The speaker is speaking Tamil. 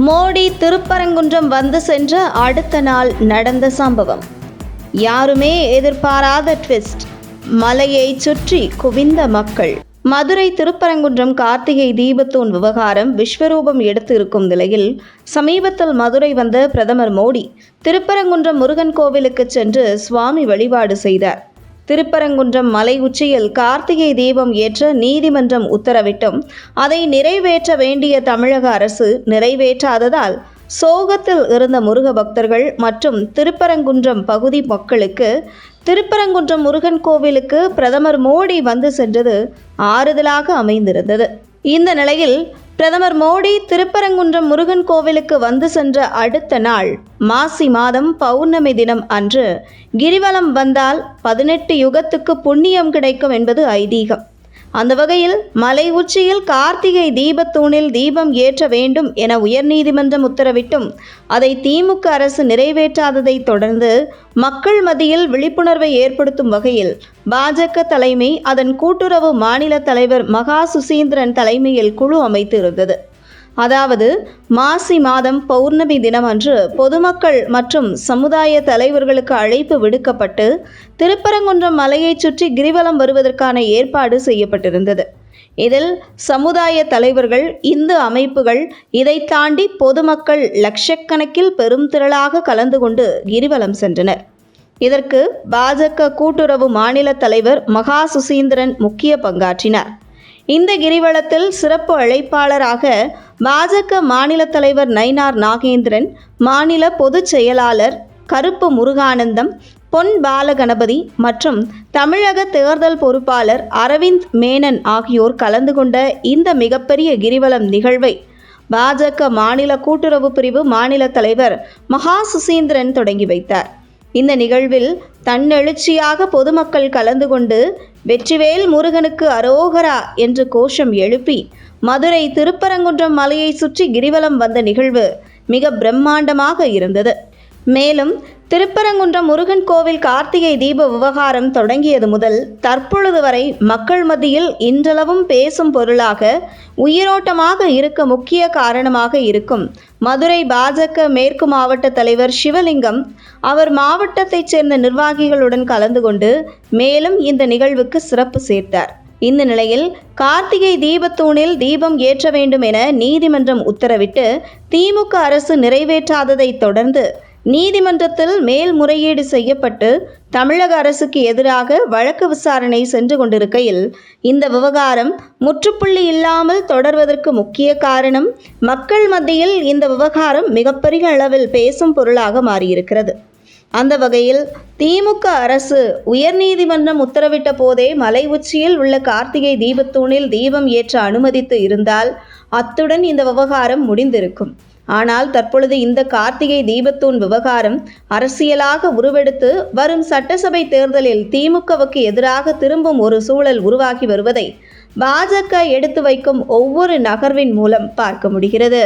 மோடி திருப்பரங்குன்றம் வந்து சென்ற அடுத்த நாள் நடந்த சம்பவம். யாருமே எதிர்பாராத ட்விஸ்ட். மலையை சுற்றி குவிந்த மக்கள். மதுரை திருப்பரங்குன்றம் கார்த்திகை தீபத்தூண் விவகாரம் விஸ்வரூபம் எடுத்து இருக்கும் நிலையில் சமீபத்தில் மதுரை வந்த பிரதமர் மோடி திருப்பரங்குன்றம் முருகன் கோவிலுக்கு சென்று சுவாமி வழிபாடு செய்தார். திருப்பரங்குன்றம் மலை உச்சியில் கார்த்திகை தீபம் ஏற்ற நீதிமன்றம் உத்தரவிட்டும் அதை நிறைவேற்ற வேண்டிய தமிழக அரசு நிறைவேற்றாததால் சோகத்தில் இருந்த முருக பக்தர்கள் மற்றும் திருப்பரங்குன்றம் பகுதி மக்களுக்கு திருப்பரங்குன்றம் முருகன் கோவிலுக்கு பிரதமர் மோடி வந்து சென்றது ஆறுதலாக அமைந்திருந்தது. இந்த நிலையில் பிரதமர் மோடி திருப்பரங்குன்றம் முருகன் கோவிலுக்கு வந்து சென்ற அடுத்த நாள் மாசி மாதம் பௌர்ணமி தினம் அன்று கிரிவலம் வந்தால் 18 யுகத்துக்கு புண்ணியம் கிடைக்கும் என்பது ஐதீகம். அந்த வகையில் மலை உச்சியில் கார்த்திகை தீபத்தூணில் தீபம் ஏற்ற வேண்டும் என உயர்நீதிமன்றம் உத்தரவிட்டும் அதை திமுக அரசு நிறைவேற்றாததை தொடர்ந்து மக்கள் மத்தியில் விழிப்புணர்வை ஏற்படுத்தும் வகையில் பாஜக தலைமை அதன் கூட்டுறவு மாநில தலைவர் மகா சுசீந்திரன் தலைமையில் குழு அமைத்து இருந்தது. அதாவது மாசி மாதம் பௌர்ணமி தினம் அன்று பொதுமக்கள் மற்றும் சமுதாய தலைவர்களுக்கு அழைப்பு விடுக்கப்பட்டு திருப்பரங்குன்றம் மலையை சுற்றி கிரிவலம் வருவதற்கான ஏற்பாடு செய்யப்பட்டிருந்தது. இதில் சமுதாய தலைவர்கள், இந்து அமைப்புகள், இதை தாண்டி பொதுமக்கள் லட்சக்கணக்கில் பெரும் திரளாக கலந்து கொண்டு கிரிவலம் சென்றனர். இதற்கு பாஜக கூட்டுறவு மாநில தலைவர் மகா சுசீந்திரன் முக்கிய பங்காற்றினார். இந்த கிரிவலத்தில் சிறப்பு அழைப்பாளராக பாஜக மாநில தலைவர் நயினார் நாகேந்திரன், மாநில பொதுச் செயலாளர் கருப்பு முருகானந்தம், பொன் பாலகணபதி மற்றும் தமிழக தேர்தல் பொறுப்பாளர் அரவிந்த் மேனன் ஆகியோர் கலந்து கொண்ட இந்த மிகப்பெரிய கிரிவலம் நிகழ்வை பாஜக மாநில கூட்டுறவு பிரிவு மாநில தலைவர் மகா சுசீந்திரன் தொடங்கி வைத்தார். இந்த நிகழ்வில் தன்னெழுச்சியாக பொதுமக்கள் கலந்து கொண்டு வெற்றிவேல் முருகனுக்கு அரோகரா என்று கோஷம் எழுப்பி மதுரை திருப்பரங்குன்றம் மலையை சுற்றி கிரிவலம் வந்த நிகழ்வு மிக பிரம்மாண்டமாக இருந்தது. மேலும் திருப்பரங்குன்றம் முருகன் கோவில் கார்த்திகை தீப விவகாரம் தொடங்கியது முதல் தற்பொழுது வரை மக்கள் மத்தியில் இன்றளவும் பேசும் பொருளாக உயிரோட்டமாக இருக்க முக்கிய காரணமாக இருக்கும் மதுரை பாஜக மேற்கு மாவட்ட தலைவர் சிவலிங்கம் அவர் மாவட்டத்தைச் சேர்ந்த நிர்வாகிகளுடன் கலந்து கொண்டு மேலும் இந்த நிகழ்வுக்கு சிறப்பு சேர்த்தார். இந்த நிலையில் கார்த்திகை தீபத்தூணில் தீபம் ஏற்ற வேண்டும் என நீதிமன்றம் உத்தரவிட்டு திமுக அரசு நிறைவேற்றாததை தொடர்ந்து நீதிமன்றத்தில் மேல்முறையீடு செய்யப்பட்டு தமிழக அரசுக்கு எதிராக வழக்கு விசாரணை சென்று கொண்டிருக்கையில் இந்த விவகாரம் முற்றுப்புள்ளி இல்லாமல் தொடர்வதற்கு முக்கிய காரணம் மக்கள் மத்தியில் இந்த விவகாரம் மிகப்பெரிய அளவில் பேசும் பொருளாக மாறியிருக்கிறது. அந்த வகையில் திமுக அரசு உயர்நீதிமன்றம் உத்தரவிட்ட போதே மலை உச்சியில் உள்ள கார்த்திகை தீபத்தூணில் தீபம் ஏற்ற அனுமதித்து இருந்தால் அத்துடன் இந்த விவகாரம் முடிந்திருக்கும். ஆனால் தற்பொழுது இந்த கார்த்திகை தீபத்தூண் விவகாரம் அரசியலாக உருவெடுத்து வரும் சட்டசபை தேர்தலில் திமுகவுக்கு எதிராக திரும்பும் ஒரு சூழல் உருவாகி வருவதை பாஜக எடுத்து வைக்கும் ஒவ்வொரு நகர்வின் மூலம் பார்க்க முடிகிறது.